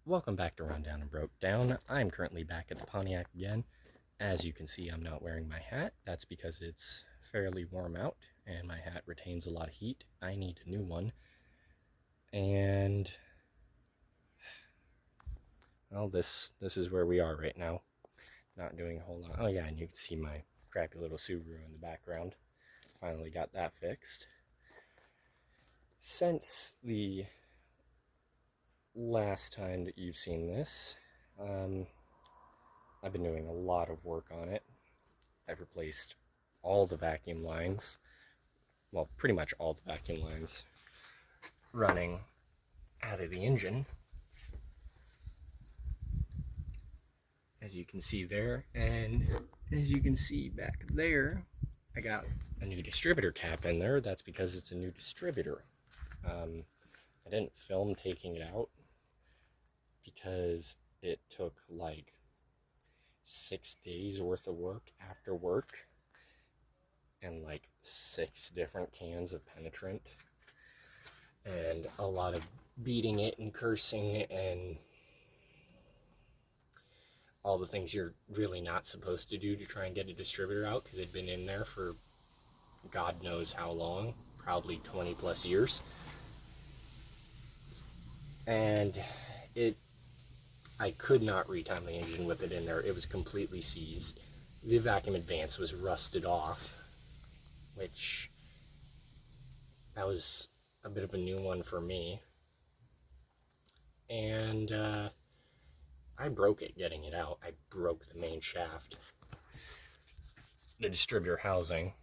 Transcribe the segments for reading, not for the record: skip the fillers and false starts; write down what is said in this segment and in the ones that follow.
Welcome back to Rundown and Broke Down. I'm currently back at the Pontiac again. As you can see, I'm not wearing my hat. That's because it's fairly warm out and my hat retains a lot of heat. I need a new one. And well, this is where we are right now. Not doing a whole lot. Oh yeah, and you can see my crappy little Subaru in the background. Finally got that fixed. Since the last time that you've seen this, I've been doing a lot of work on it. I've replaced all the vacuum lines, well, pretty much all the vacuum lines running out of the engine, as you can see there, and as you can see back there, I got a new distributor cap in there. That's because it's a new distributor. I didn't film taking it out because it took like 6 days worth of work after work and like 6 different cans of penetrant and a lot of beating it and cursing and all the things you're really not supposed to do to try and get a distributor out, because it'd been in there for God knows how long, probably 20 plus years. And I could not retime the engine with it in there. It was completely seized. The vacuum advance was rusted off, which that was a bit of a new one for me. And I broke it getting it out. I broke the main shaft. The distributor housing.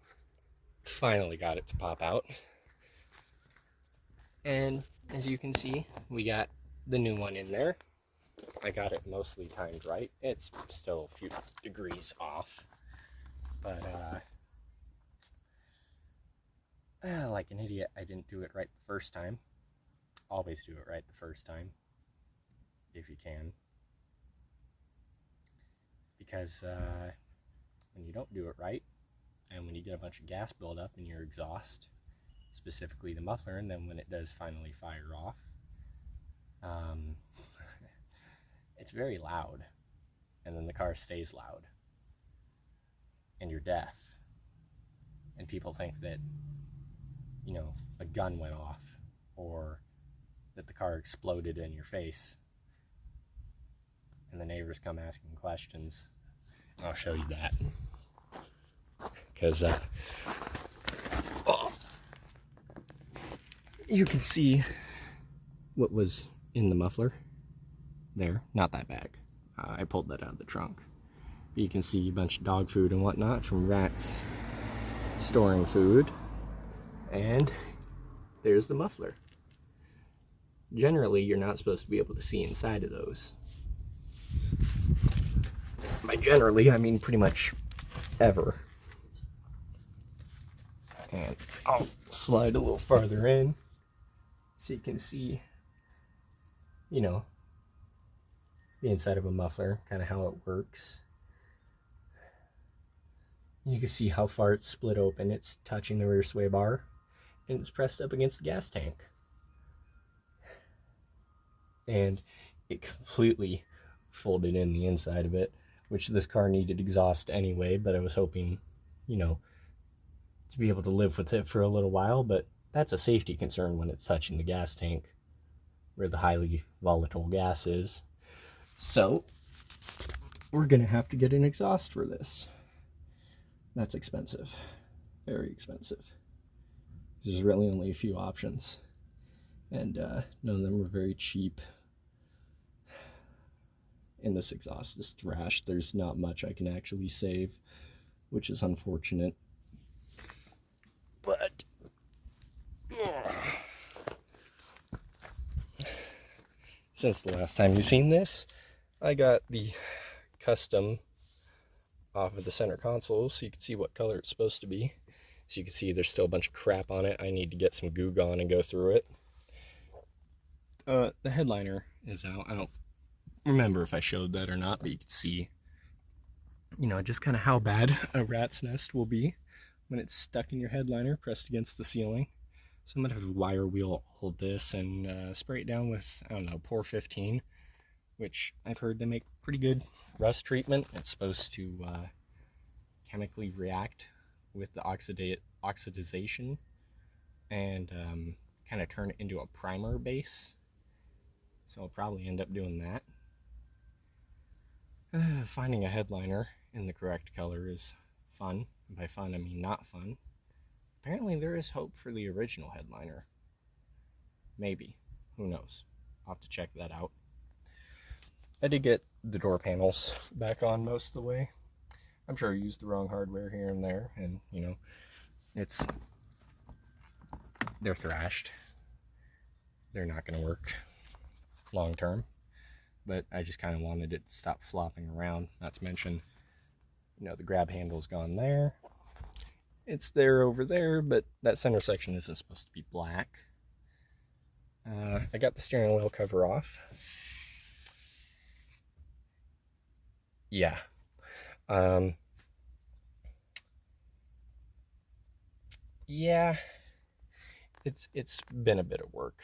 Finally got it to pop out. And as you can see, we got the new one in there. I got it mostly timed right. It's still a few degrees off, but like an idiot, I didn't do it right the first time. Always do it right the first time, if you can, because when you don't do it right, and when you get a bunch of gas buildup in your exhaust, specifically the muffler, and then when it does finally fire off, it's very loud, and then the car stays loud, and you're deaf, and people think that, you know, a gun went off, or that the car exploded in your face, and the neighbors come asking questions. I'll show you that, because you can see what was in the muffler there. Not that bag. I pulled that out of the trunk. But you can see a bunch of dog food and whatnot from rats storing food. And there's the muffler. Generally, you're not supposed to be able to see inside of those. By generally, I mean pretty much ever. And I'll slide a little farther in so you can see, you know, the inside of a muffler, kind of how it works. You can see how far it's split open. It's touching the rear sway bar, and it's pressed up against the gas tank. And it completely folded in the inside of it, which this car needed exhaust anyway, but I was hoping, you know, to be able to live with it for a little while, but that's a safety concern when it's touching the gas tank, where the highly volatile gas is. So we're gonna have to get an exhaust for this. That's expensive, very expensive. There's really only a few options, and none of them are very cheap. And this exhaust is thrashed. There's not much I can actually save, which is unfortunate. But since the last time you've seen this, I got the custom off of the center console so you can see what color it's supposed to be. So you can see there's still a bunch of crap on it. I need to get some goo gone and go through it. The headliner is out. I don't remember if I showed that or not, but you can see, you know, just kind of how bad a rat's nest will be when it's stuck in your headliner, pressed against the ceiling. So I'm gonna have to wire wheel all of this and spray it down with, I don't know, Pour 15 which I've heard they make pretty good rust treatment. It's supposed to chemically react with the oxidization and kind of turn it into a primer base. So I'll probably end up doing that. Finding a headliner in the correct color is fun. By fun, I mean not fun. Apparently there is hope for the original headliner. Maybe. Who knows? I'll have to check that out. I did get the door panels back on most of the way. I'm sure I used the wrong hardware here and there, and you know, they're thrashed. They're not going to work long term, but I just kind of wanted it to stop flopping around. Not to mention, you know, the grab handle's gone there. It's there over there, but that center section isn't supposed to be black. I got the steering wheel cover off. Yeah. Yeah, it's been a bit of work.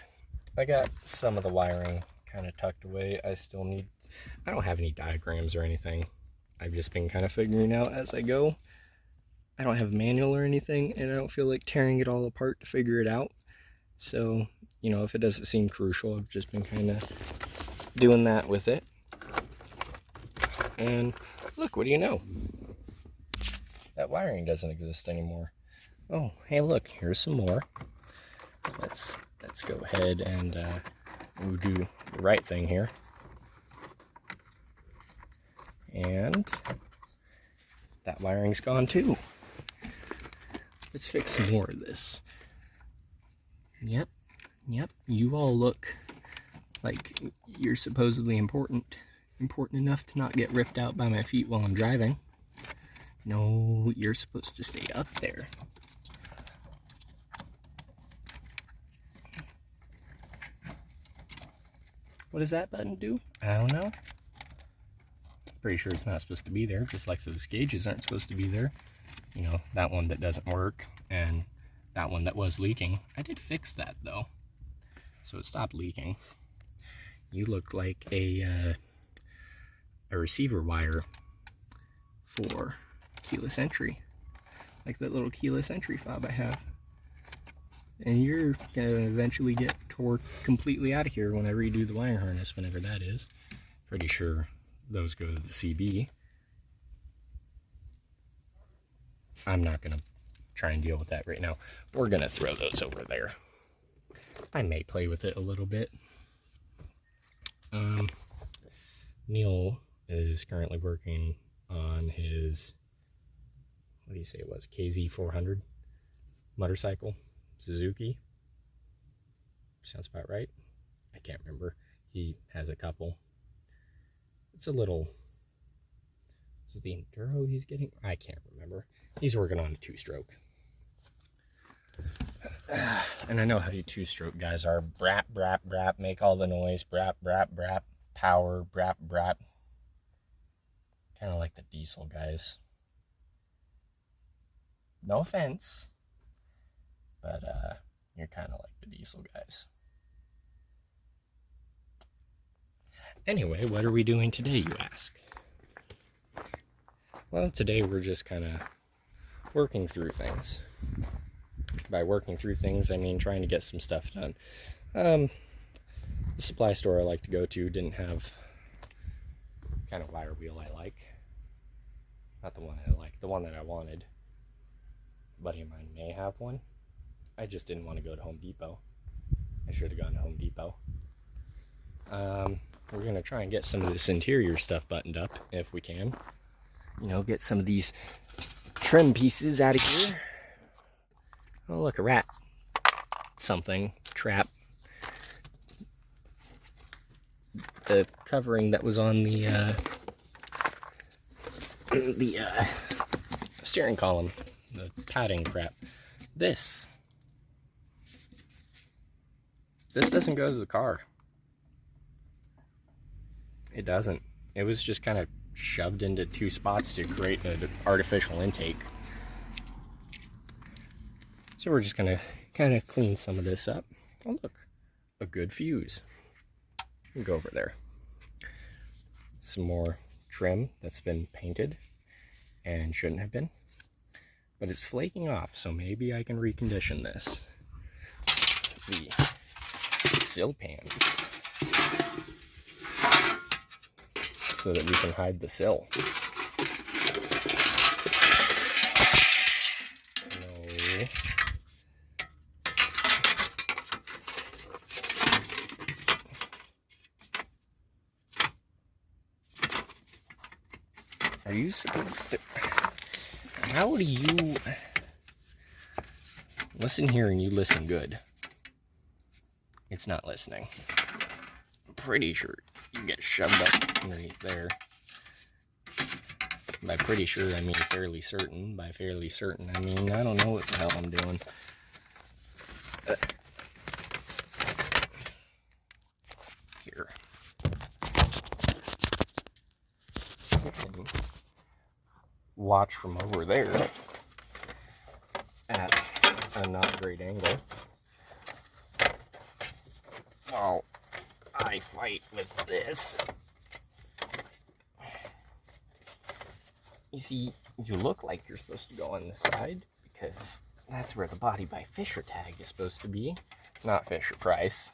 I got some of the wiring kind of tucked away. I don't have any diagrams or anything. I've just been kind of figuring out as I go. I don't have a manual or anything, and I don't feel like tearing it all apart to figure it out. So, you know, if it doesn't seem crucial, I've just been kind of doing that with it. And look, what do you know? That wiring doesn't exist anymore. Oh, hey, look, here's some more. Let's go ahead and we'll do the right thing here. And that wiring's gone too. Let's fix some more of this. Yep, you all look like you're supposedly important enough to not get ripped out by my feet while I'm driving. No, you're supposed to stay up there. What does that button do? I don't know. Pretty sure it's not supposed to be there, just like those gauges aren't supposed to be there. You know, that one that doesn't work, and that one that was leaking. I did fix that, though, so it stopped leaking. You look like a receiver wire for keyless entry, like that little keyless entry fob I have. And you're gonna eventually get torqued completely out of here when I redo the wiring harness, whenever that is. Pretty sure those go to the CB. I'm not gonna try and deal with that right now. We're gonna throw those over there. I may play with it a little bit. Neil is currently working on his, what do you say it was, KZ400 motorcycle, Suzuki. Sounds about right. I can't remember. He has a couple. It's a little, is it the Enduro he's getting? I can't remember. He's working on a two-stroke. And I know how you two-stroke guys are. Brap, brap, brap, make all the noise. Brap, brap, brap, power, brap, brap. Kind of like the diesel guys. No offense, but you're kind of like the diesel guys. Anyway, what are we doing today, you ask? Well, today we're just kind of working through things. By working through things, I mean trying to get some stuff done. The supply store I like to go to didn't have kind of wire wheel I like. Not the one I like, the one that I wanted. A buddy of mine may have one. I just didn't want to go to Home Depot. I should have gone to Home Depot. We're going to try and get some of this interior stuff buttoned up if we can. You know, get some of these trim pieces out of here. Oh, look, a rat. Something. Trap. The covering that was on the steering column. The padding crap. This doesn't go to the car. It doesn't. It was just kind of shoved into two spots to create an artificial intake. So we're just gonna kind of clean some of this up. Oh look, a good fuse. We'll go over there. some more trim that's been painted and shouldn't have been. But it's flaking off, so maybe I can recondition this. The sill pans so that we can hide the sill. No. Are you supposed to... How do you... Listen here and you listen good. It's not listening. I'm pretty sure you get shoved up underneath there. By pretty sure, I mean fairly certain. By fairly certain, I mean I don't know what the hell I'm doing. Here. Watch from over there at a not great angle. Oh, I fight with this. You see, you look like you're supposed to go on the side because that's where the Body by Fisher tag is supposed to be, not Fisher Price.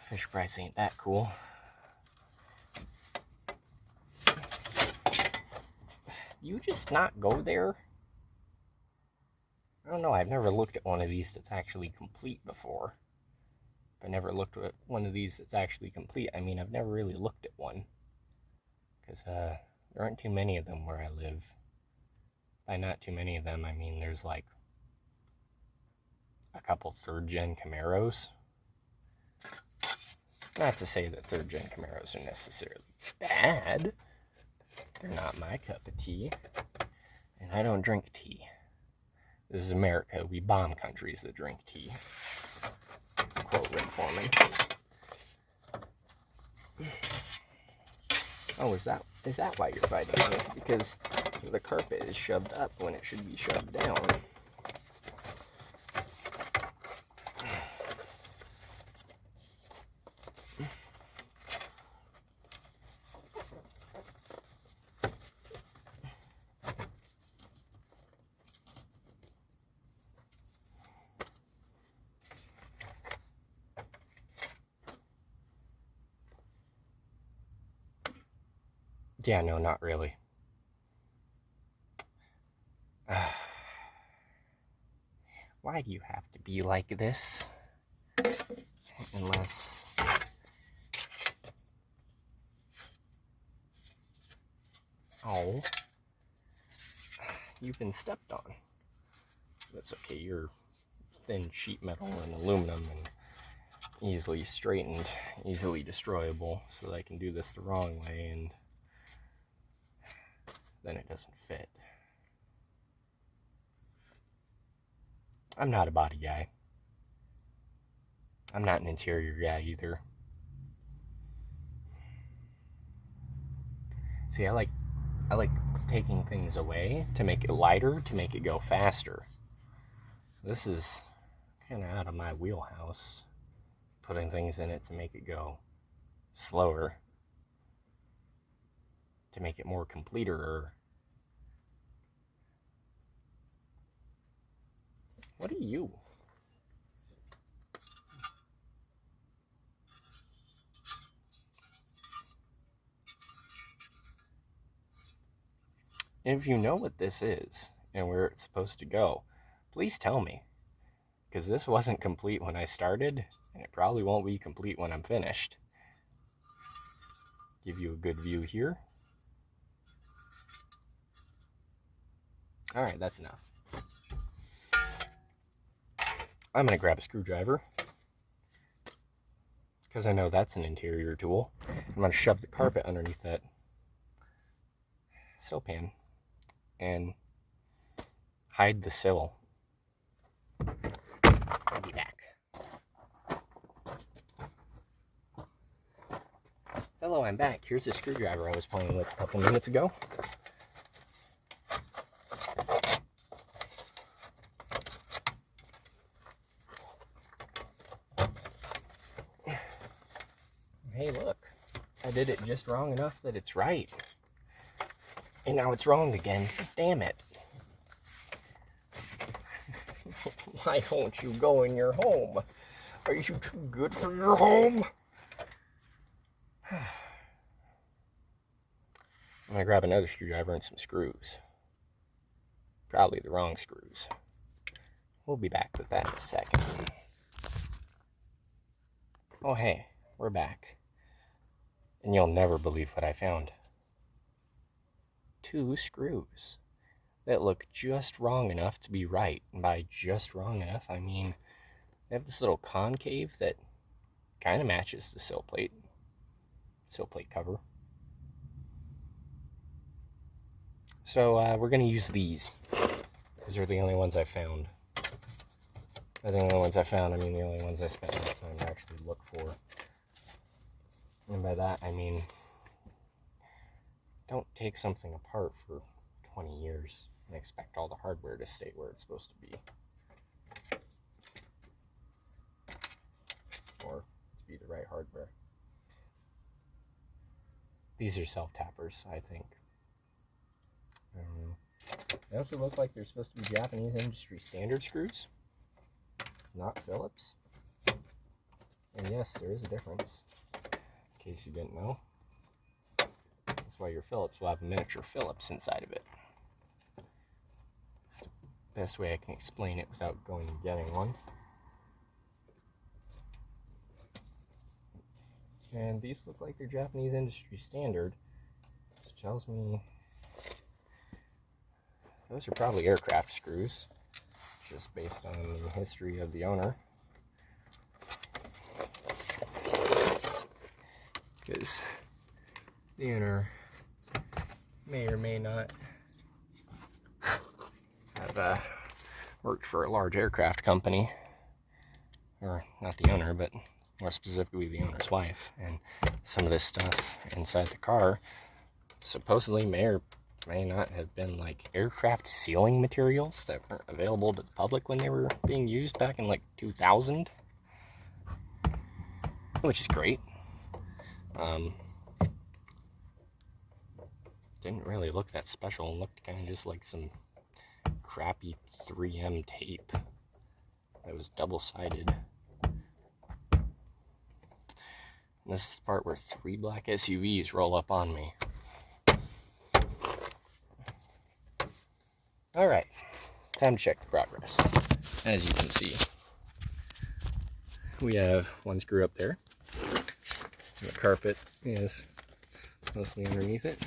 Fisher Price ain't that cool. You just not go there? I don't know, I've never looked at one of these that's actually complete before. I never looked at one of these that's actually complete. I mean, I've never really looked at one. Because there aren't too many of them where I live. By not too many of them, I mean there's like a couple third-gen Camaros. Not to say that third-gen Camaros are necessarily bad. They're not my cup of tea. And I don't drink tea. This is America. We bomb countries that drink tea. Quote Rick Foreman. Oh, is that why you're fighting this? Because the carpet is shoved up when it should be shoved down. Yeah, no, not really. Why do you have to be like this? Unless... Oh. You've been stepped on. That's okay, you're thin sheet metal and aluminum and easily straightened, easily destroyable, so that I can do this the wrong way and then it doesn't fit. I'm not a body guy. I'm not an interior guy either. See, I like taking things away to make it lighter, to make it go faster. This is kind of out of my wheelhouse. Putting things in it to make it go slower, to make it more completer. What are you? If you know what this is and where it's supposed to go, please tell me. Because this wasn't complete when I started, and it probably won't be complete when I'm finished. Give you a good view here. Alright, that's enough. I'm going to grab a screwdriver, because I know that's an interior tool. I'm going to shove the carpet underneath that sill pan and hide the sill. I'll be back. Hello, I'm back. Here's the screwdriver I was playing with a couple minutes ago. Hey, look. I did it just wrong enough that it's right. And now it's wrong again. Damn it. Why won't you go in your home? Are you too good for your home? I'm gonna grab another screwdriver and some screws. Probably the wrong screws. We'll be back with that in a second. Oh hey, we're back. And you'll never believe what I found. 2 screws that look just wrong enough to be right. And by just wrong enough, I mean they have this little concave that kind of matches the sill plate cover. So we're going to use these, because they're the only ones I found. They're the only ones I found, I mean the only ones I spent the time to actually look for. And by that, I mean, don't take something apart for 20 years and expect all the hardware to stay where it's supposed to be. Or to be the right hardware. These are self-tappers, I think. They also look like they're supposed to be Japanese industry standard screws, not Phillips. And yes, there is a difference, in case you didn't know. That's why your Phillips will have a miniature Phillips inside of it. It's the best way I can explain it without going and getting one. And these look like they're Japanese industry standard, which tells me those are probably aircraft screws, just based on the history of the owner. Because the owner may or may not have worked for a large aircraft company. Or not the owner, but more specifically the owner's wife. And some of this stuff inside the car supposedly may or may not have been like aircraft sealing materials that weren't available to the public when they were being used back in like 2000, which is great. Didn't really look that special, and looked kind of just like some crappy 3M tape that was double-sided. And this is the part where 3 black SUVs roll up on me. Alright, time to check the progress. As you can see, we have 1 screw up there. The carpet is mostly underneath it.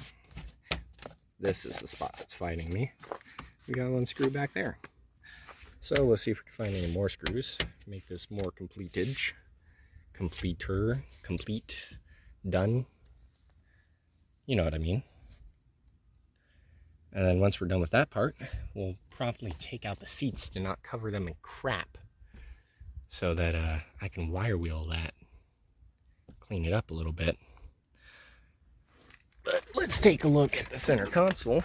This is the spot that's fighting me. We got 1 screw back there. So we'll see if we can find any more screws. Make this more complete, done. You know what I mean. And then once we're done with that part, we'll promptly take out the seats to not cover them in crap, so that I can wire wheel that, clean it up a little bit. But let's take a look at the center console,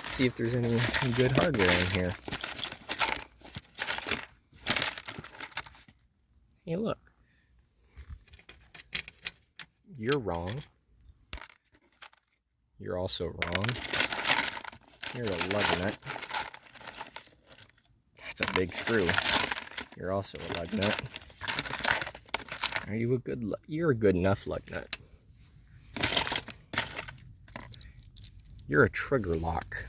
see if there's any good hardware in here. Hey, look. You're wrong. You're also wrong. You're a lug nut. That's a big screw. You're also a lug nut. Are you a good you're a good enough lug nut. You're a trigger lock.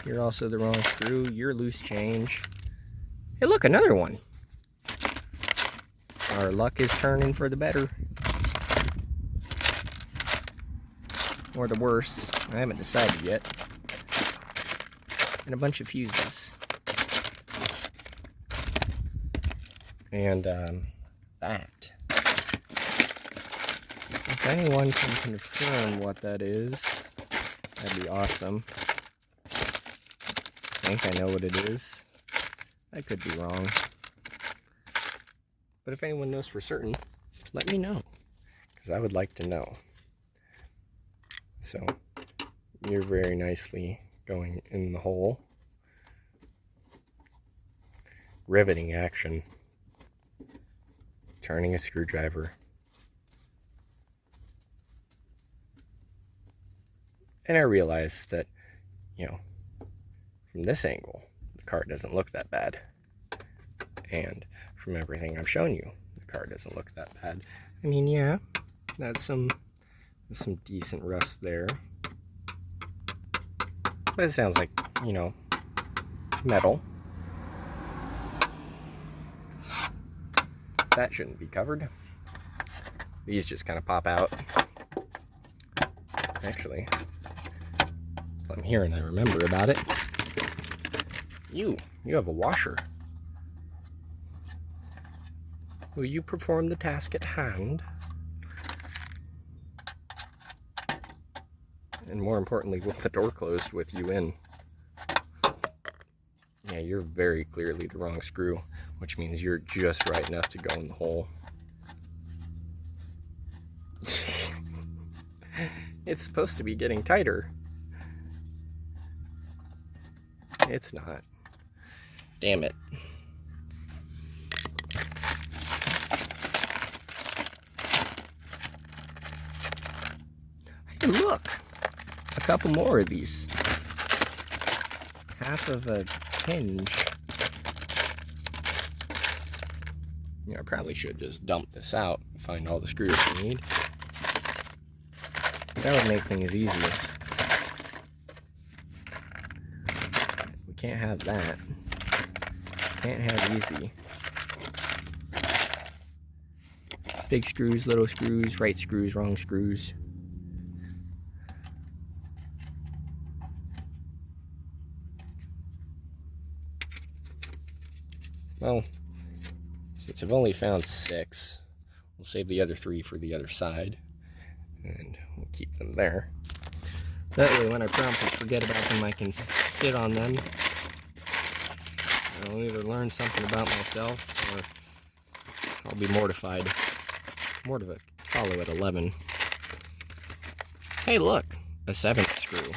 You're also the wrong screw. You're loose change. Hey, look, another one. Our luck is turning for the better. Or the worse. I haven't decided yet. And a bunch of fuses. And that. If anyone can confirm what that is, that'd be awesome. I think I know what it is. I could be wrong. But if anyone knows for certain, let me know, because I would like to know. So, you're very nicely going in the hole. Riveting action. turning a screwdriver. And I realized that, you know, from this angle, the car doesn't look that bad. And from everything I've shown you, the car doesn't look that bad. I mean, yeah, that's some decent rust there. But it sounds like, you know, metal. That shouldn't be covered. These just kind of pop out. Actually, I'm here and I remember about it. You have a washer. Will you perform the task at hand? And more importantly, with the door closed with you in. Yeah, you're very clearly the wrong screw, which means you're just right enough to go in the hole. It's supposed to be getting tighter. It's not. Damn it. Hey, look! A couple more of these. Half of a hinge. You know, I probably should just dump this out and find all the screws we need. That would make things easier. We can't have that. Can't have easy. Big screws, little screws, right screws, wrong screws. Well, since I've only found 6, we'll save the other 3 for the other side. And we'll keep them there. That way when I promptly forget about them, I can sit on them. I'll either learn something about myself or I'll be mortified. More to follow at 11. Hey look, a 7th screw.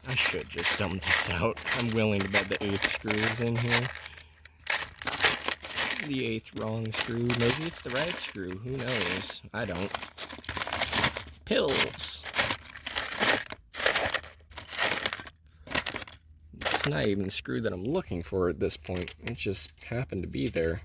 I should just dump this out. I'm willing to bet the 8th screw is in here. The 8th wrong screw. Maybe it's the right screw. Who knows? I don't. Pills. It's not even the screw that I'm looking for at this point. It just happened to be there.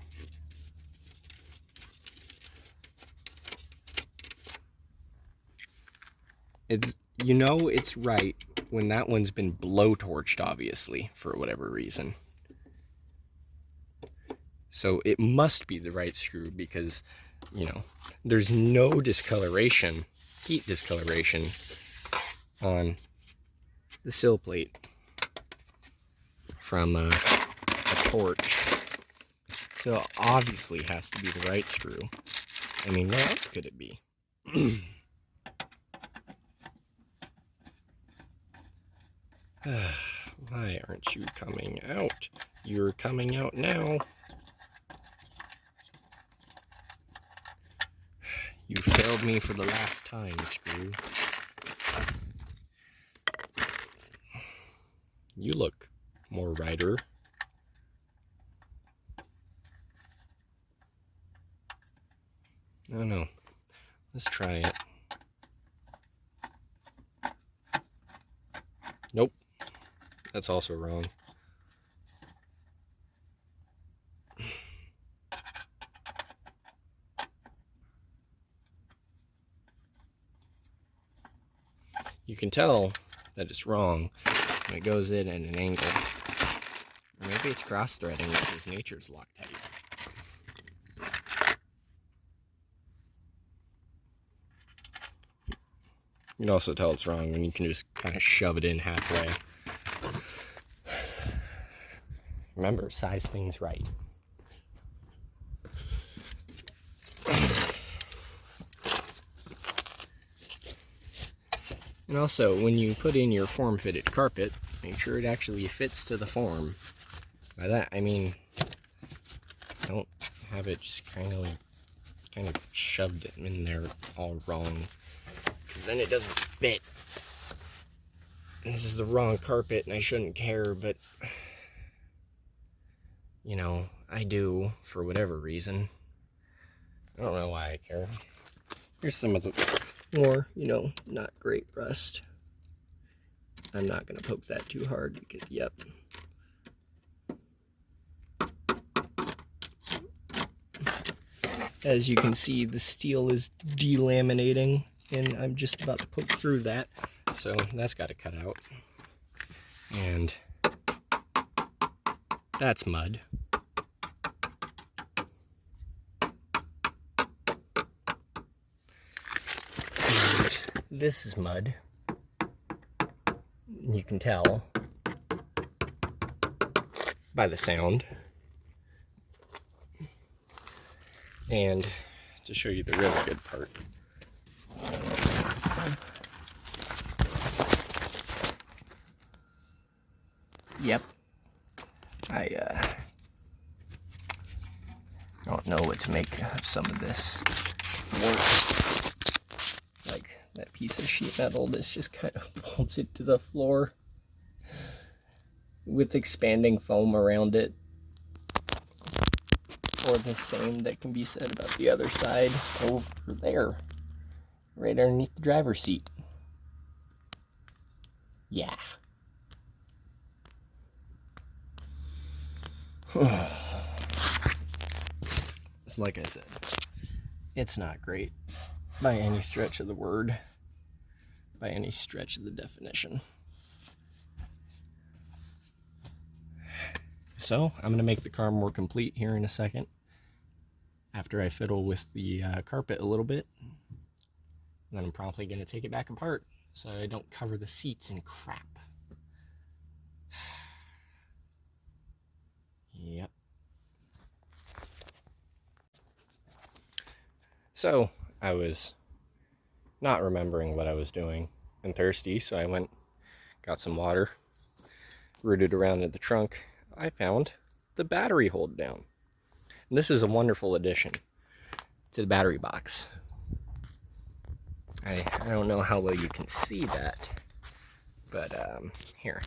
It's, you know it's right when that one's been blowtorched, obviously, for whatever reason. So it must be the right screw because, you know, there's no discoloration, heat discoloration on the sill plate from a torch. So it obviously has to be the right screw. I mean, what else could it be? Why aren't you coming out? You're coming out now. You failed me for the last time, screw. You look more righter. Oh no. Let's try it. Nope. That's also wrong. You can tell that it's wrong when it goes in at an angle. Or maybe it's cross-threading because nature's Loctite. You can also tell it's wrong when you can just kind of shove it in halfway. Remember, size things right. And also, when you put in your form-fitted carpet, make sure it actually fits to the form. By that, I mean, don't have it just kind of shoved in there all wrong, because then it doesn't fit. And this is the wrong carpet, and I shouldn't care, but, you know, I do for whatever reason. I don't know why I care. Here's some of the more, not great rust. I'm not going to poke that too hard because, yep. As you can see, the steel is delaminating, and I'm just about to poke through that. So that's got to cut out. And that's mud. And this is mud. You can tell by the sound. And to show you the really good part. Yep. I don't know what to make of some of this work. Like that piece of sheet metal that's just kind of bolted to the floor with expanding foam around it. Or the same that can be said about the other side over there, right underneath the driver's seat. Yeah. It's like I said, it's not great by any stretch of the word, by any stretch of the definition. So I'm going to make the car more complete here in a second, after I fiddle with the carpet a little bit. Then I'm probably going to take it back apart so I don't cover the seats in crap. Yep. So I was not remembering what I was doing and thirsty, so I went, got some water, rooted around in the trunk. I found the battery hold down. And this is a wonderful addition to the battery box. I don't know how well you can see that, but here.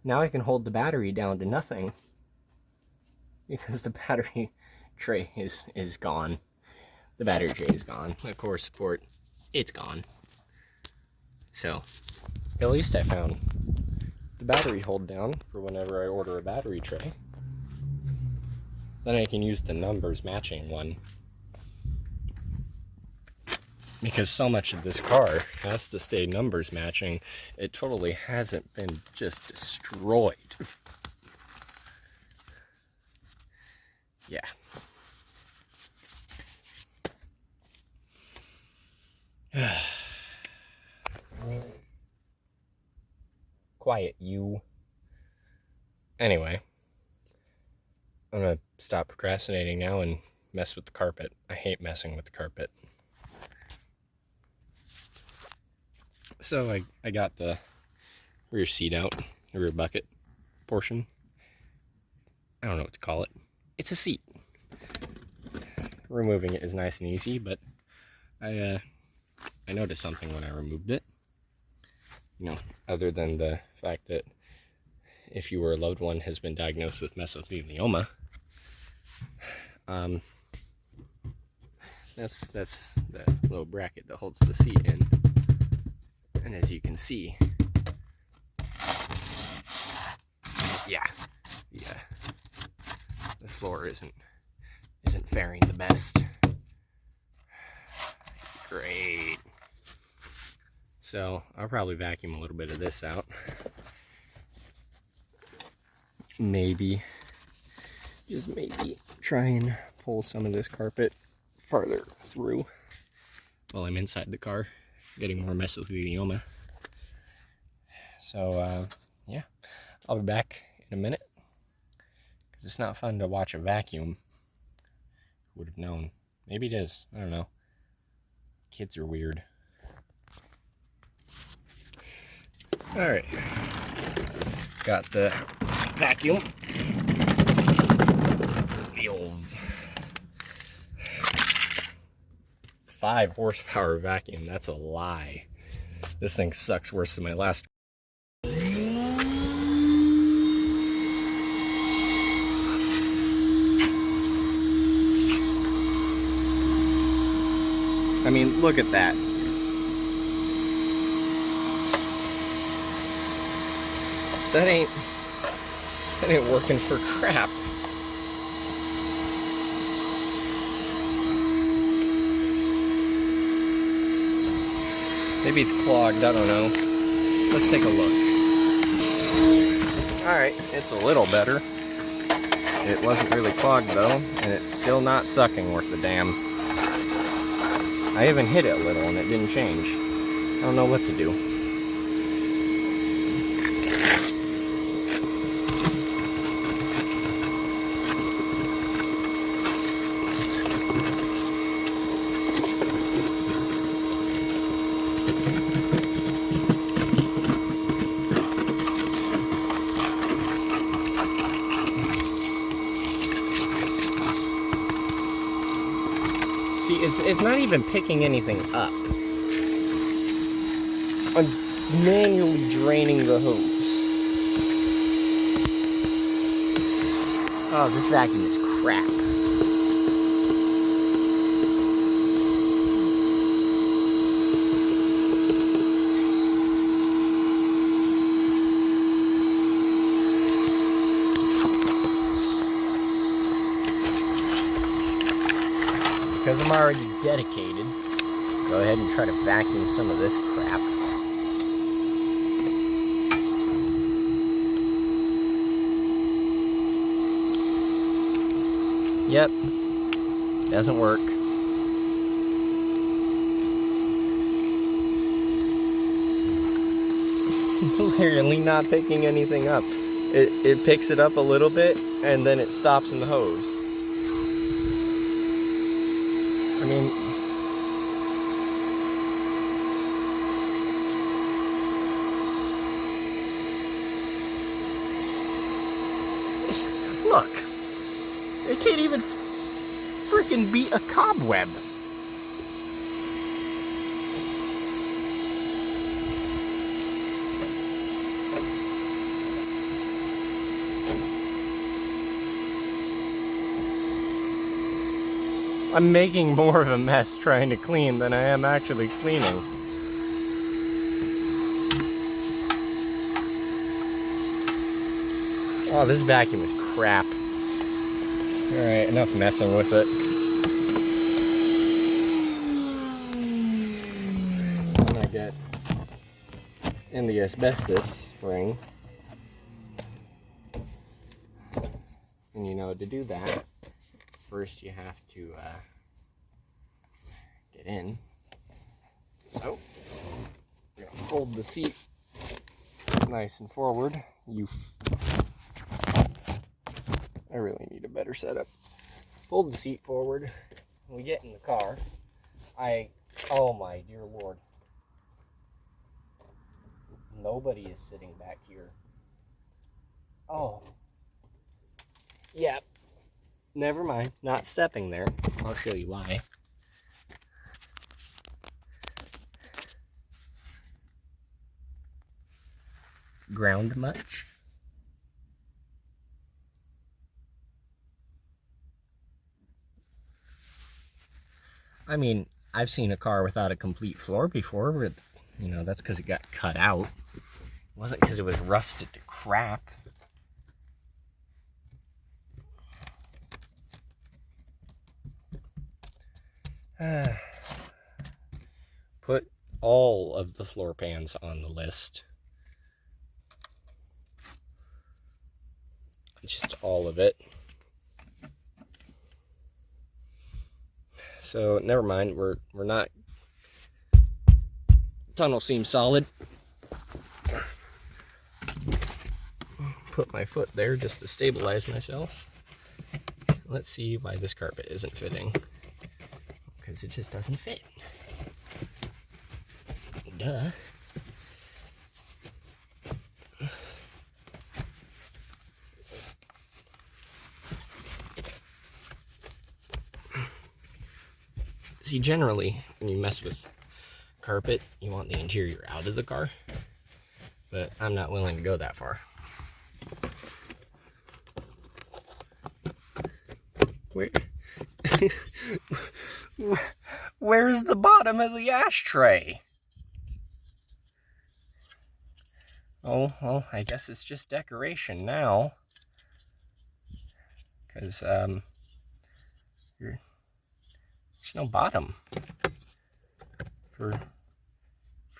Now I can hold the battery down to nothing because the battery tray is gone. The battery tray is gone. The core support, it's gone. So, at least I found the battery hold down for whenever I order a battery tray. Then I can use the numbers matching one. Because so much of this car has to stay numbers matching, it totally hasn't been just destroyed. Yeah. Quiet, you. Anyway, I'm gonna stop procrastinating now and mess with the carpet. I hate messing with the carpet. So I got the rear seat out, the rear bucket portion. I don't know what to call it. It's a seat. Removing it is nice and easy, but I noticed something when I removed it. Other than the fact that if you or a loved one has been diagnosed with mesothelioma, that's that little bracket that holds the seat in. And as you can see, the floor isn't faring the best. Great. So I'll probably vacuum a little bit of this out. Maybe, just maybe, try and pull some of this carpet farther through while I'm inside the car, getting more mesothelioma. So, yeah, I'll be back in a minute, because it's not fun to watch a vacuum. Would have known. Maybe it is. I don't know. Kids are weird. Alright. Got the vacuum. The old 5 horsepower vacuum. That's a lie. This thing sucks worse than my last. I mean, look at that. That ain't working for crap. Maybe it's clogged, I don't know. Let's take a look. Alright, it's a little better. It wasn't really clogged though, and it's still not sucking worth a damn. I even hit it a little and it didn't change. I don't know what to do. See, it's not even picking anything up. I'm manually draining the hose. Oh, this vacuum is crap. Because I'm already dedicated, go ahead and try to vacuum some of this crap. Yep, doesn't work. It's literally not picking anything up. It picks it up a little bit and then it stops in the hose. I mean, look, it can't even freaking beat a cobweb. I'm making more of a mess trying to clean than I am actually cleaning. Oh, this vacuum is crap. Alright, enough messing with it. Then I get in the asbestos ring. And you know, to do that, first you have to get in. So, you're gonna hold the seat nice and forward. I really need a better setup. Fold the seat forward. We get in the car. Oh my dear Lord. Nobody is sitting back here. Oh. Yep. Never mind. Not stepping there. I'll show you why. Ground much? I mean, I've seen a car without a complete floor before, but, you know, that's because it got cut out. It wasn't because it was rusted to crap. Put all of the floor pans on the list. Just all of it. So never mind, we're not. Tunnel seems solid. Put my foot there just to stabilize myself. Let's see why this carpet isn't fitting. Because it just doesn't fit. Duh. See, generally, when you mess with carpet, you want the interior out of the car. But I'm not willing to go that far. Where? Where's the bottom of the ashtray? Oh, well, I guess it's just decoration now. Because, there's no bottom for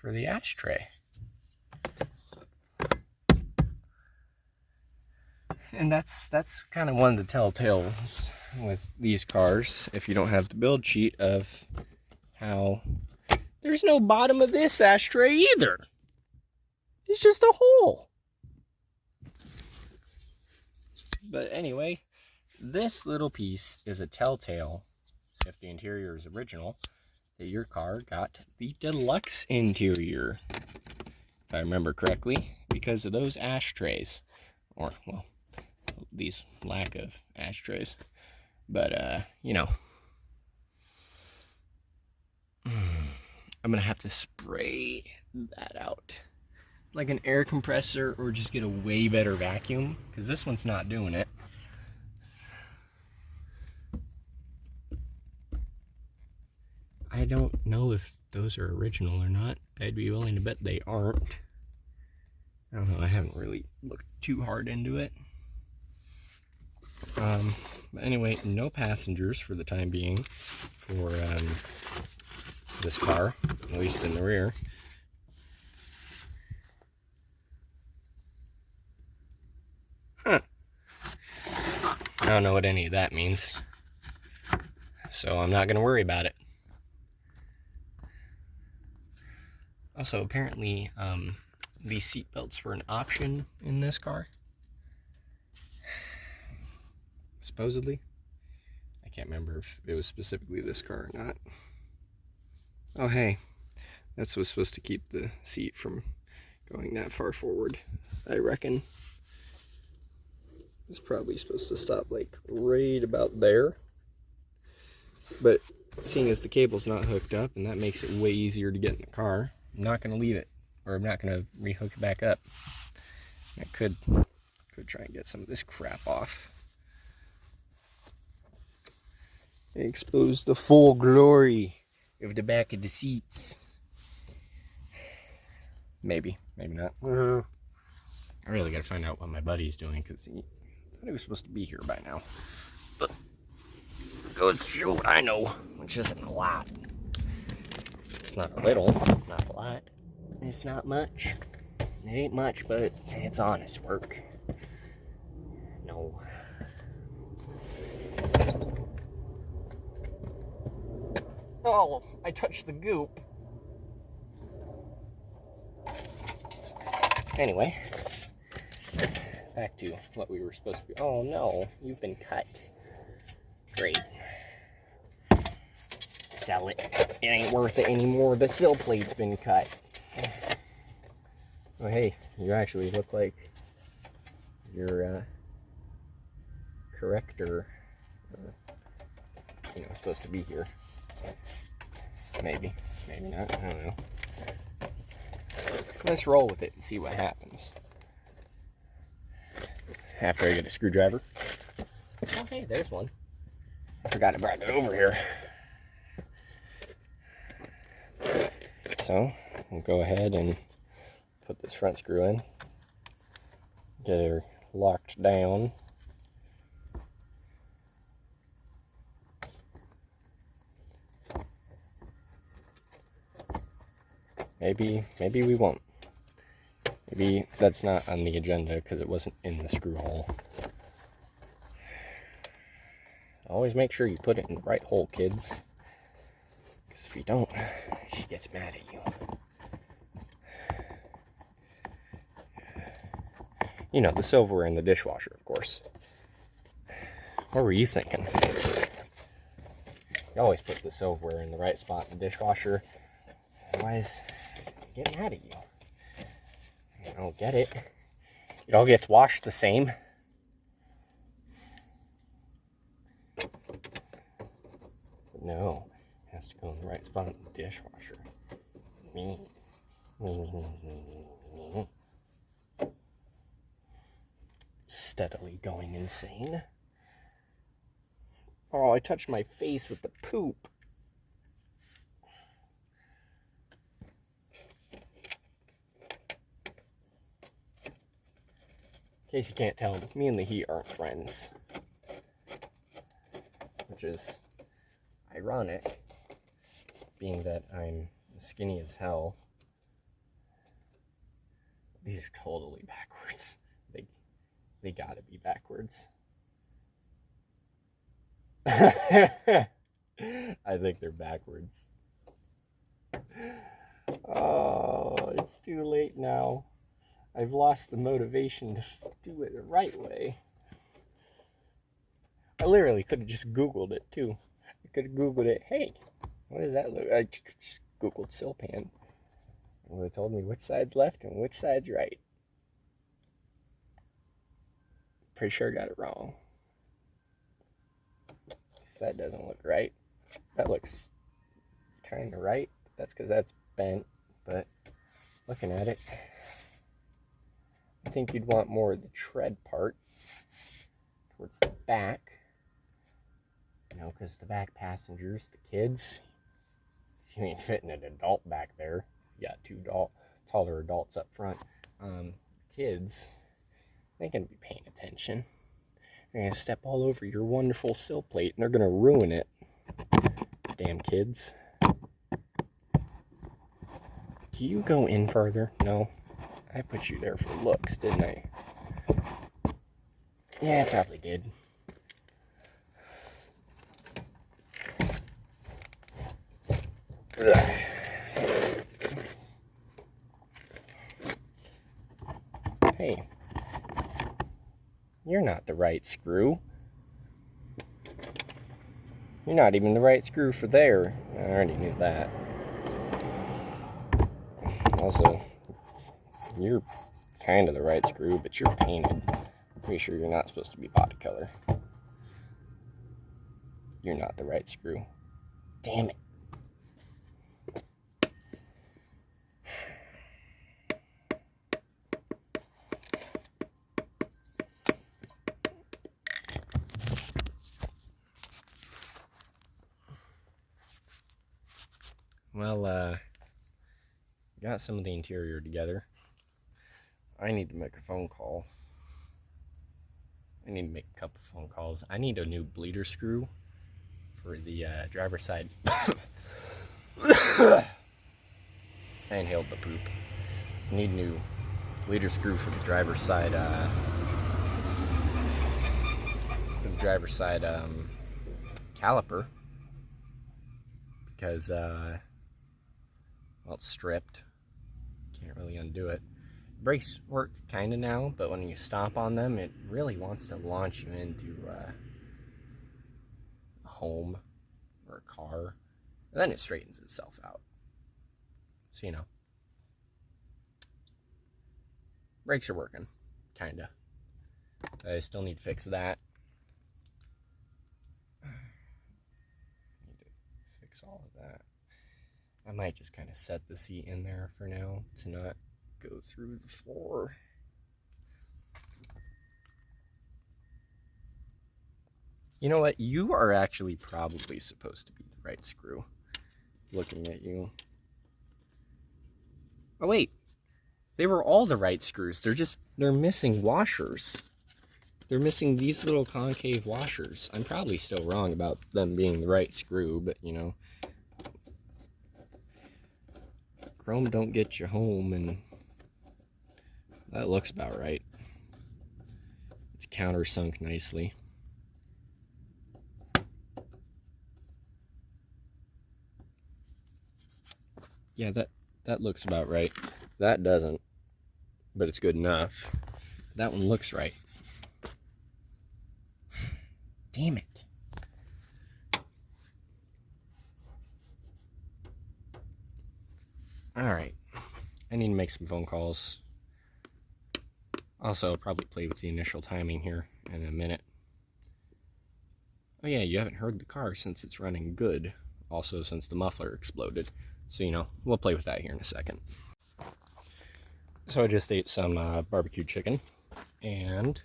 the ashtray. And that's kind of one of the telltales with these cars, if you don't have the build sheet, of how there's no bottom of this ashtray either. It's just a hole. But anyway, this little piece is a telltale, if the interior is original, that your car got the deluxe interior, if I remember correctly, because of those ashtrays. Or, well, these lack of ashtrays. But, you know, I'm gonna have to spray that out like an air compressor, or just get a way better vacuum, because this one's not doing it. I don't know if those are original or not. I'd be willing to bet they aren't. I don't know, I haven't really looked too hard into it. But anyway, no passengers for the time being for this car, at least in the rear. Huh. I don't know what any of that means, so I'm not going to worry about it. Also, apparently, these seat belts were an option in this car. Supposedly. I can't remember if it was specifically this car or not. Oh, hey. That's what's supposed to keep the seat from going that far forward, I reckon. It's probably supposed to stop like right about there. But seeing as the cable's not hooked up, and that makes it way easier to get in the car, I'm not going to leave it, or I'm not going to rehook it back up. I could try and get some of this crap off. Expose the full glory of the back of the seats. Maybe not. I really got to find out what my buddy's doing, because he thought he was supposed to be here by now. But goes to show what I know, which isn't a lot. It's not a little, it's not a lot, it's not much. It ain't much, but it's honest work. No. Oh, I touched the goop. Anyway, back to what we were supposed to be. Oh no, you've been cut. Great. Sell it. It ain't worth it anymore. The sill plate's been cut. Oh hey, you actually look like your corrector, supposed to be here. Maybe not. I don't know. Let's roll with it and see what happens. After I get a screwdriver. Oh hey, there's one. I forgot I brought it over here. So, we'll go ahead and put this front screw in. Get her locked down. Maybe we won't. Maybe that's not on the agenda because it wasn't in the screw hole. Always make sure you put it in the right hole, kids. Because if you don't, she gets mad at you. You know, the silverware in the dishwasher, of course. What were you thinking? You always put the silverware in the right spot in the dishwasher. Otherwise, they get mad at you. I don't get it. It all gets washed the same. But no, it has to go in the right spot in the dishwasher. Steadily going insane. Oh, I touched my face with the poop. In case you can't tell, me and the heat aren't friends. Which is ironic, being that I'm skinny as hell. These are totally backwards. They gotta be backwards. I think they're backwards. Oh, it's too late now. I've lost the motivation to do it the right way. I literally could have just Googled it too. I could have Googled it. Hey, what does that look like? I just Googled Silpan. It would have told me which side's left and which side's right. Pretty sure I got it wrong. That doesn't look right. That looks kind of right. That's because that's bent. But looking at it, I think you'd want more of the tread part towards the back. You know, because the back passengers, the kids, you ain't fitting an adult back there. You got two taller adults up front. Kids, they can be paying attention. They're going to step all over your wonderful sill plate, and they're going to ruin it. Damn kids. Can you go in further? No. I put you there for looks, didn't I? Yeah, I probably did. Hey. You're not the right screw. You're not even the right screw for there. I already knew that. Also, you're kind of the right screw, but you're painted. Pretty sure you're not supposed to be body color. You're not the right screw. Damn it. Well, got some of the interior together. I need to make a phone call. I need to make a couple phone calls. I need a new bleeder screw for the driver's side. I inhaled the poop. I need a new bleeder screw for the driver's side. Caliper, because well, it's stripped. Can't really undo it. Brakes work kind of now, but when you stomp on them, it really wants to launch you into a home or a car. And then it straightens itself out. So, you know. Brakes are working, kind of. I still need to fix that. Need to fix all of that. I might just kind of set the seat in there for now to not go through the floor. You know what? You are actually probably supposed to be the right screw. Looking at you. Oh wait. They were all the right screws. They're missing washers. They're missing these little concave washers. I'm probably still wrong about them being the right screw, but you know. Chrome don't get you home, and that looks about right. It's countersunk nicely. Yeah, that looks about right. That doesn't, but it's good enough. That one looks right. Damn it. Alright. I need to make some phone calls. Also, I'll probably play with the initial timing here in a minute. Oh yeah, you haven't heard the car since it's running good. Also, since the muffler exploded. So, you know, we'll play with that here in a second. So I just ate some barbecue chicken and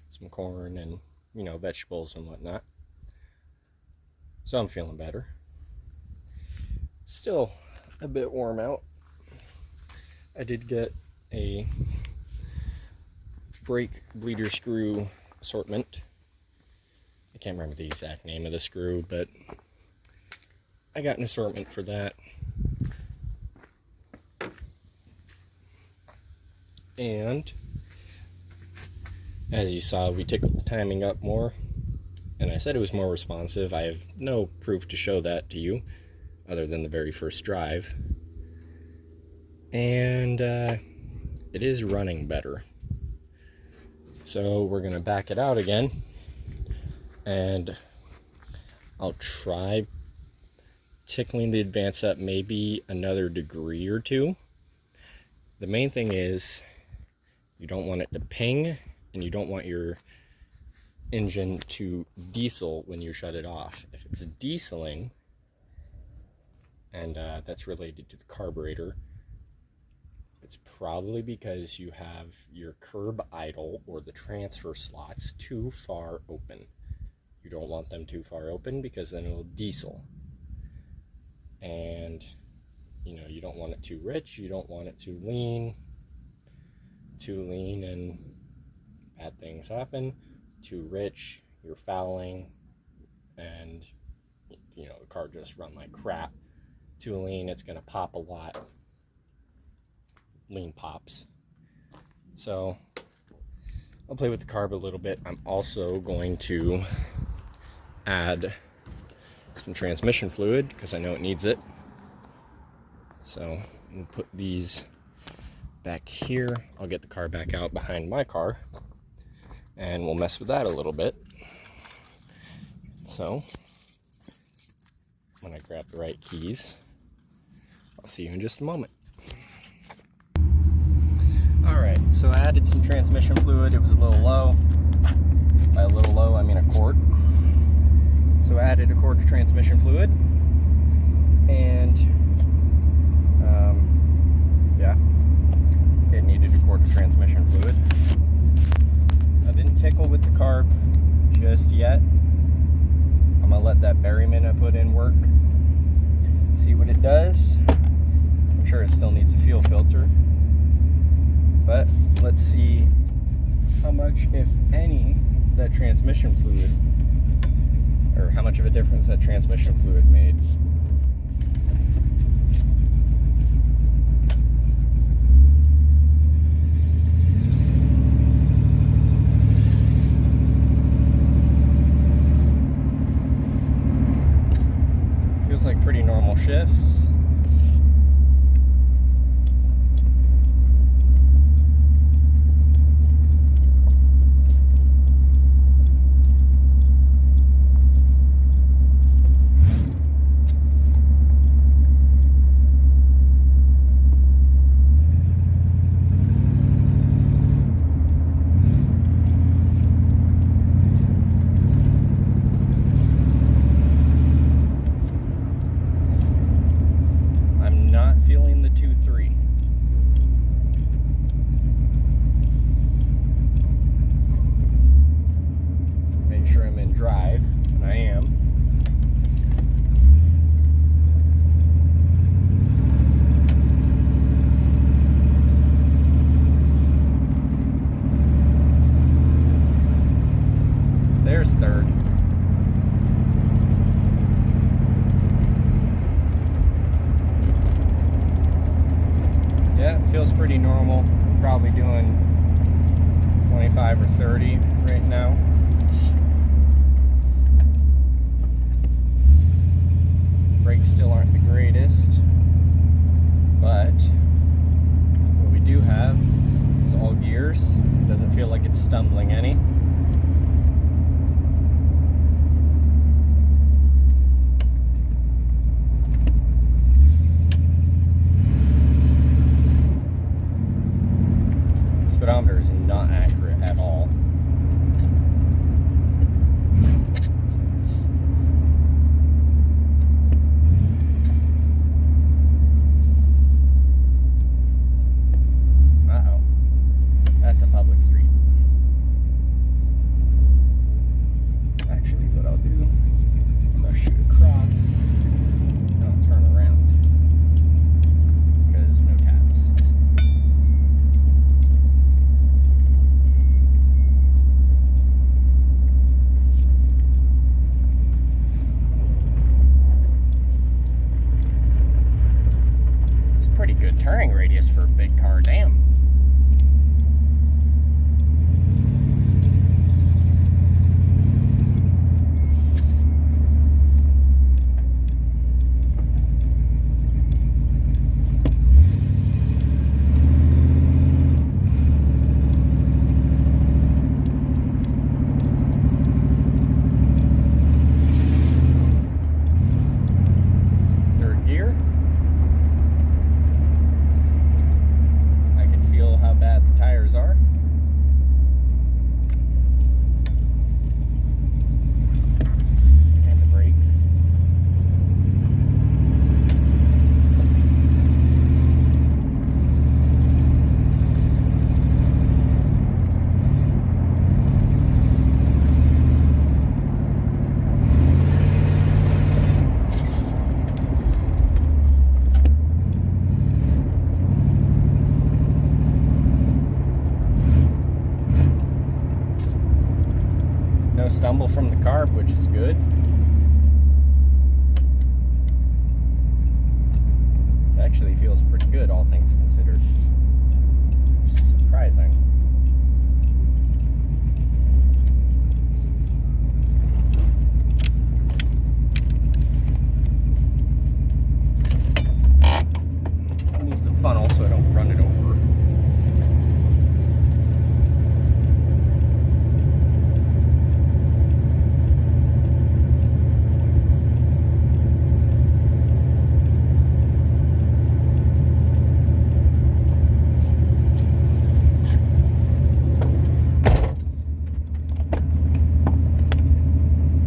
some corn and, you know, vegetables and whatnot. So I'm feeling better. Still a bit warm out. I did get a brake bleeder screw assortment. I can't remember the exact name of the screw, but I got an assortment for that. And as you saw, we tickled the timing up more, and I said it was more responsive. I have no proof to show that to you other than the very first drive. And it is running better. So we're going to back it out again, and I'll try tickling the advance up maybe another degree or two. The main thing is you don't want it to ping, and you don't want your engine to diesel when you shut it off. If it's dieseling, and that's related to the carburetor, it's probably because you have your curb idle or the transfer slots too far open. You don't want them too far open because then it will diesel. And you know, you don't want it too rich, you don't want it too lean and bad things happen. Too rich, you're fouling, and you know, the car just run like crap. Too lean, it's going to pop a lot. Lean pops. So I'll play with the carb a little bit. I'm also going to add some transmission fluid because I know it needs it. So I'm put these back here. I'll get the car back out behind my car and we'll mess with that a little bit. So when I grab the right keys, I'll see you in just a moment. Alright, so I added some transmission fluid. It was a little low. By a little low, I mean a quart. So I added a quart of transmission fluid. And yeah, it needed a quart of transmission fluid. I didn't tickle with the carb just yet. I'm gonna let that Berryman I put in work. See what it does. I'm sure it still needs a fuel filter. But let's see how much, if any, that transmission fluid, or how much of a difference that transmission fluid made. Feels like pretty normal shifts. There's third. Yeah, it feels pretty normal. I'm probably doing 25 or 30 right now. Brakes still aren't the greatest, but what we do have is all gears. It doesn't feel like it's stumbling any. Speedometer is not accurate at all. no stumble from the carb, which is good. It actually feels pretty good, all things considered. Which is surprising. Move the funnel so I don't run it over.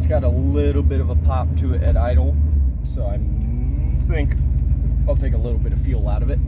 Got a little bit of a pop to it at idle, so I think I'll take a little bit of fuel out of it.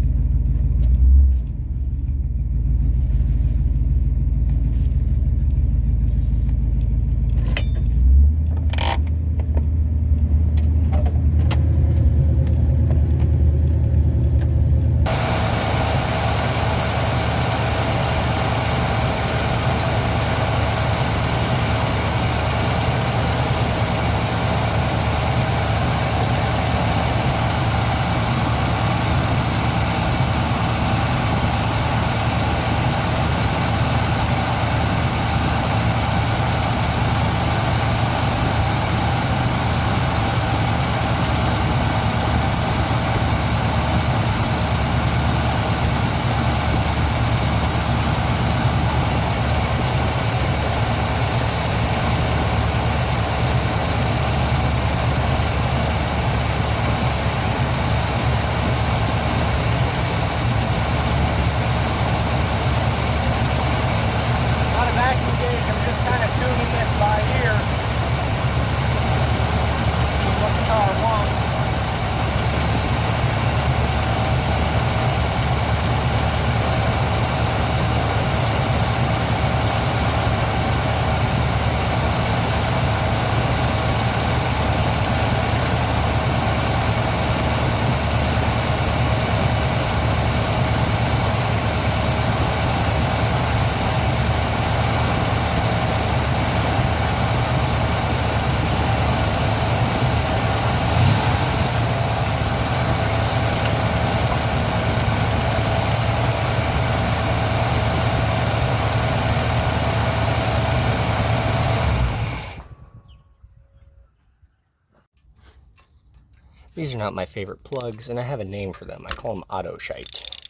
These are not my favorite plugs, and I have a name for them. I call them auto shite.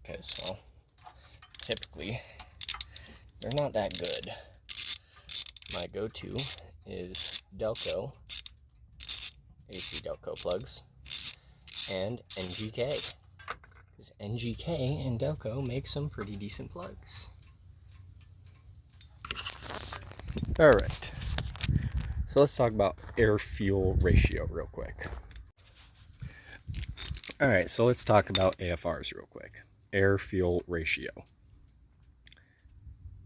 Because, well, typically, they're not that good. My go-to is Delco, AC Delco plugs, and NGK. Because NGK and Delco make some pretty decent plugs. Alright, so let's talk about air-fuel ratio real quick. Alright, so let's talk about AFRs real quick. Air-fuel ratio.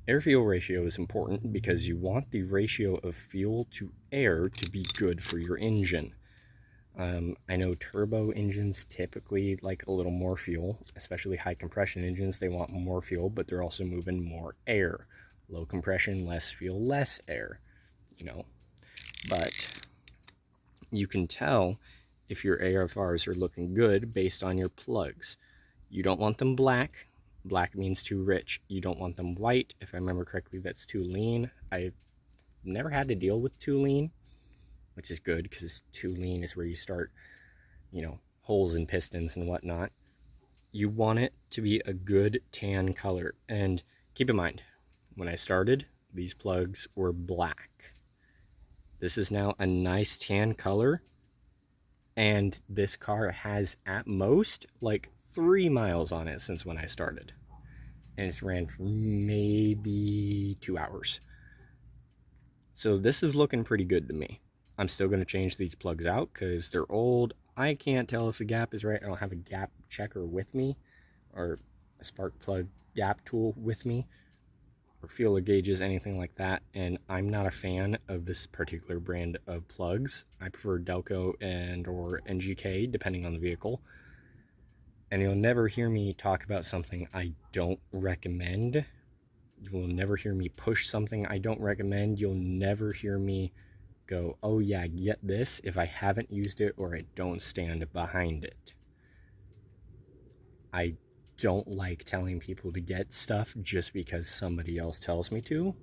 Air-fuel ratio is important because you want the ratio of fuel to air to be good for your engine. I know turbo engines typically like a little more fuel, especially high compression engines. They want more fuel, but they're also moving more air. Low compression, less fuel, less air, you know. But you can tell if your AFRs are looking good based on your plugs. You don't want them black. Black means too rich. You don't want them white. If I remember correctly, that's too lean. I've never had to deal with too lean, which is good because too lean is where you start, you know, holes in pistons and whatnot. You want it to be a good tan color. And keep in mind, when I started, these plugs were black. This is now a nice tan color. And this car has at most like 3 miles on it since when I started. And it's ran for maybe 2 hours. So this is looking pretty good to me. I'm still going to change these plugs out because they're old. I can't tell if the gap is right. I don't have a gap checker with me or a spark plug gap tool with me or feeler gauges, anything like that. And I'm not a fan of this particular brand of plugs. I prefer Delco and or NGK, depending on the vehicle. And you'll never hear me talk about something I don't recommend You will never hear me push something I don't recommend. You'll never hear me go, oh yeah, get this, if I haven't used it or I don't stand behind it. I don't like telling people to get stuff just because somebody else tells me to.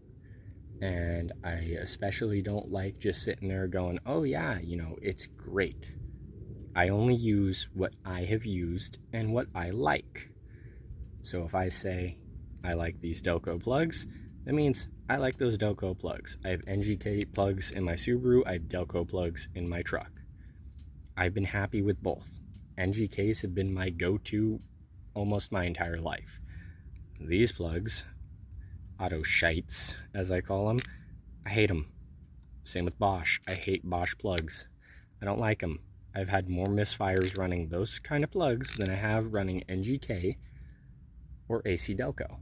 And I especially don't like just sitting there going, oh yeah, you know, it's great. I only use what I have used and what I like. So if I say I like these Delco plugs, that means I like those Delco plugs. I have NGK plugs in my Subaru, I have Delco plugs in my truck. I've been happy with both. NGKs have been my go-to almost my entire life. These plugs, auto shites as I call them, I hate them. Same with Bosch. I hate Bosch plugs. I don't like them. I've had more misfires running those kind of plugs than I have running NGK or AC Delco.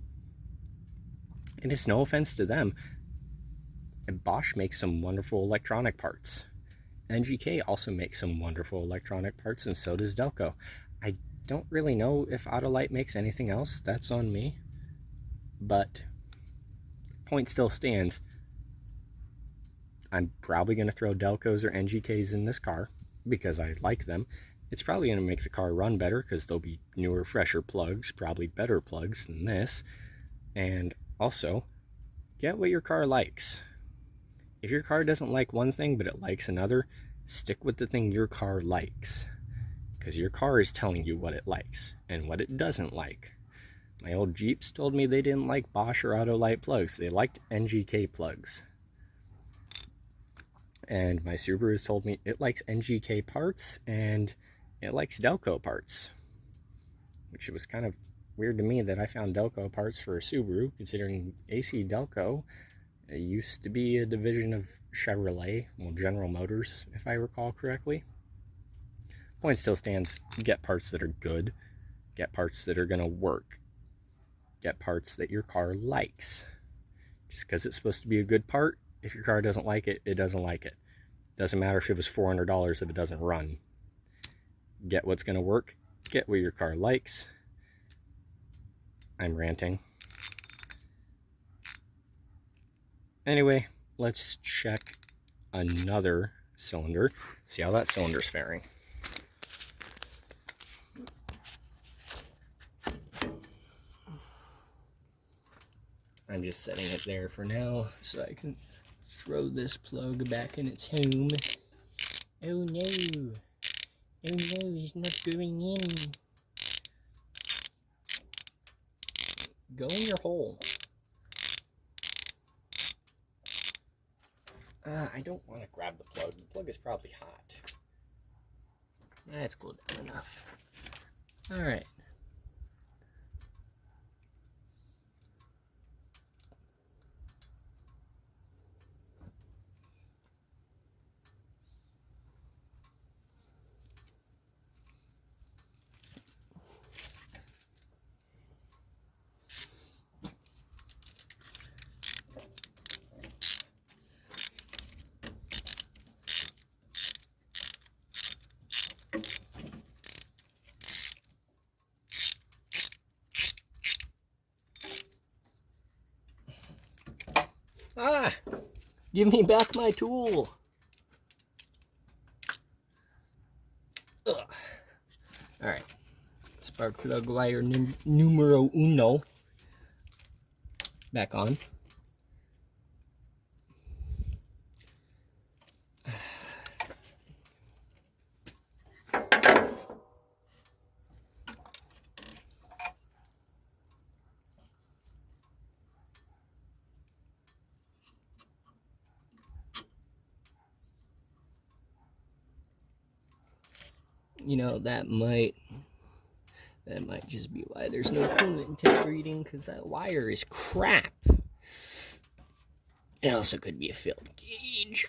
And it's no offense to them. Bosch makes some wonderful electronic parts. NGK also makes some wonderful electronic parts, and so does Delco. I don't really know if Autolite makes anything else. That's on me. But point still stands. I'm probably going to throw Delcos or NGKs in this car because I like them. It's probably going to make the car run better because they'll be newer, fresher plugs, probably better plugs than this. And also, get what your car likes. If your car doesn't like one thing but it likes another, stick with the thing your car likes. Because your car is telling you what it likes and what it doesn't like. My old Jeeps told me they didn't like Bosch or Autolite plugs. They liked NGK plugs. And my Subaru has told me it likes NGK parts and it likes Delco parts. Which was kind of weird to me that I found Delco parts for a Subaru, considering AC Delco used to be a division of Chevrolet, well, General Motors, if I recall correctly. Point still stands, get parts that are good, get parts that are going to work, get parts that your car likes. Just because it's supposed to be a good part, if your car doesn't like it, it doesn't like it. Doesn't matter if it was $400 if it doesn't run. Get what's going to work, get what your car likes. I'm ranting. Anyway, let's check another cylinder, see how that cylinder's faring. I'm just setting it there for now so I can throw this plug back in its home. Oh no! Oh no, it's not going in. Go in your hole. I don't want to grab the plug. The plug is probably hot. That's cooled down enough. Alright. Ah! Give me back my tool! Ugh. Alright. Spark plug wire numero uno. Back on. You know, that might just be why there's no coolant temp reading, because that wire is crap. It also could be a failed gauge.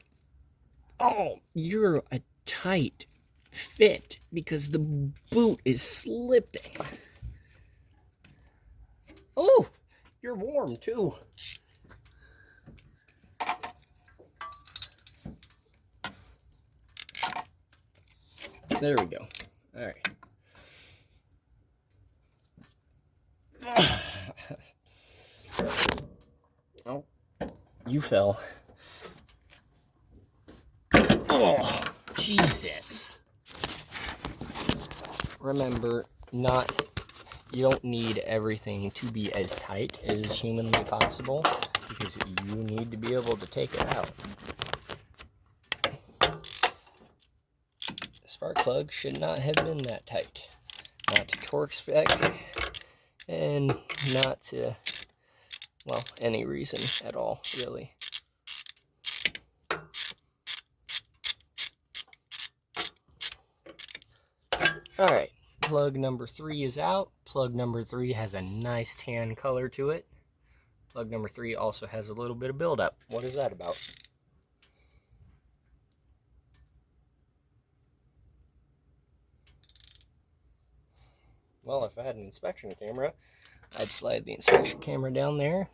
Oh, you're a tight fit because the boot is slipping. Oh, you're warm too. There we go. All right. Oh, you fell. Oh, Jesus. Remember, you don't need everything to be as tight as humanly possible, because you need to be able to take it out. The spark plug should not have been that tight. Not to torque spec, and not to, well, any reason at all, really. Alright, plug number 3 is out. Plug number 3 has a nice tan color to it. Plug number 3 also has a little bit of buildup. What is that about? Well, if I had an inspection camera, I'd slide the inspection camera down there,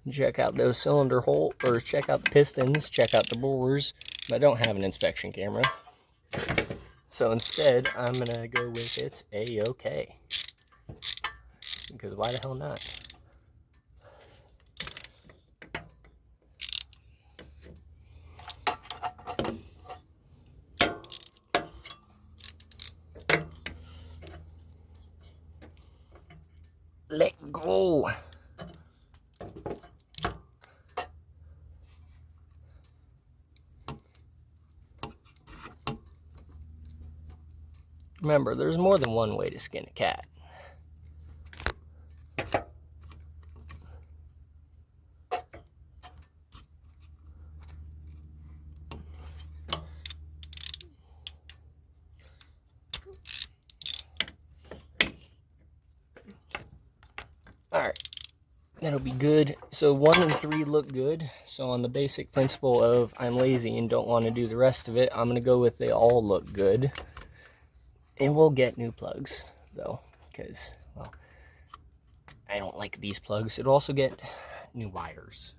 check out those cylinder holes, or check out the pistons, check out the bores, but I don't have an inspection camera. So instead, I'm going to go with it's A-OK. Because why the hell not? Let go! Remember, there's more than one way to skin a cat. Alright, that'll be good. So 1 and 3 look good. So on the basic principle of I'm lazy and don't want to do the rest of it, I'm going to go with they all look good. And we'll get new plugs, though, because, well, I don't like these plugs. It'll also get new wires,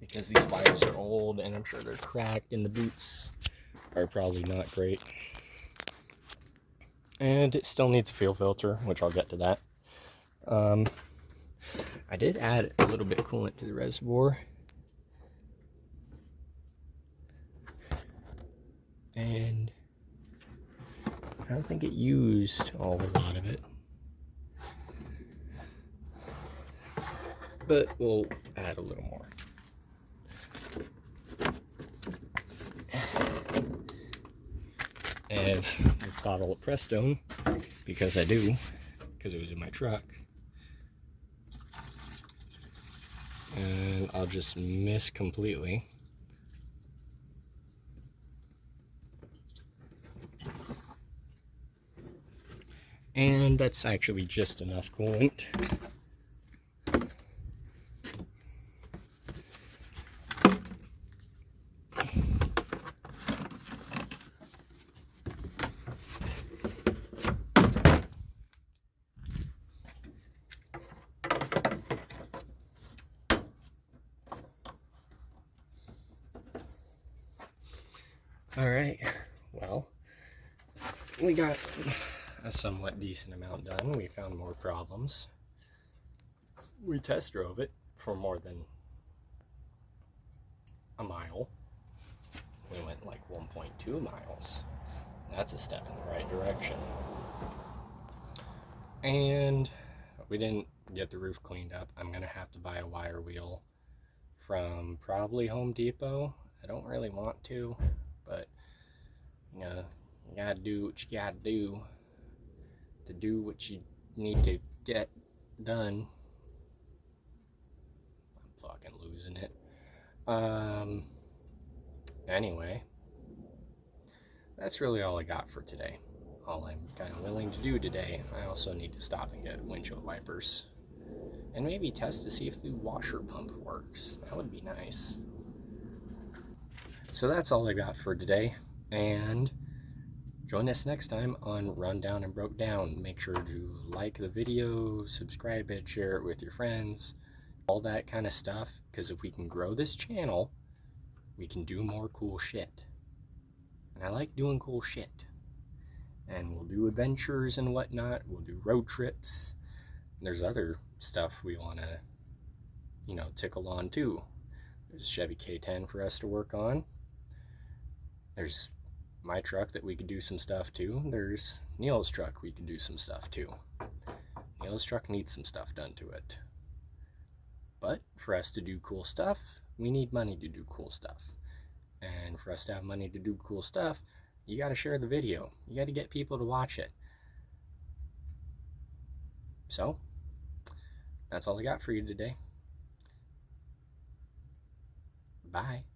because these wires are old, and I'm sure they're cracked, and the boots are probably not great. And it still needs a fuel filter, which I'll get to that. I did add a little bit of coolant to the reservoir. And I don't think it used a lot of it. But we'll add a little more. And this bottle of Prestone, because I do, because it was in my truck. And I'll just miss completely. And that's actually just enough coolant. Alright, well, we got a somewhat decent amount done. We found more problems. We test drove it for more than a mile. We went like 1.2 miles. That's a step in the right direction. And we didn't get the roof cleaned up. I'm going to have to buy a wire wheel from probably Home Depot. I don't really want to, but you know, you gotta do what you gotta do to do what you need to get done. I'm fucking losing it. Anyway, that's really all I got for today. All I'm kind of willing to do today. I also need to stop and get windshield wipers. And maybe test to see if the washer pump works. That would be nice. So that's all I got for today. And join us next time on Rundown and Broke Down. Make sure to like the video, subscribe it, share it with your friends, all that kind of stuff. Because if we can grow this channel, we can do more cool shit. And I like doing cool shit. And we'll do adventures and whatnot. We'll do road trips. There's other stuff we want to tickle on too. There's a Chevy K10 for us to work on. There's my truck that we could do some stuff to. There's Neil's truck we could do some stuff to. Neil's truck needs some stuff done to it. But for us to do cool stuff, we need money to do cool stuff. And for us to have money to do cool stuff, you got to share the video. You got to get people to watch it. So, that's all I got for you today. Bye.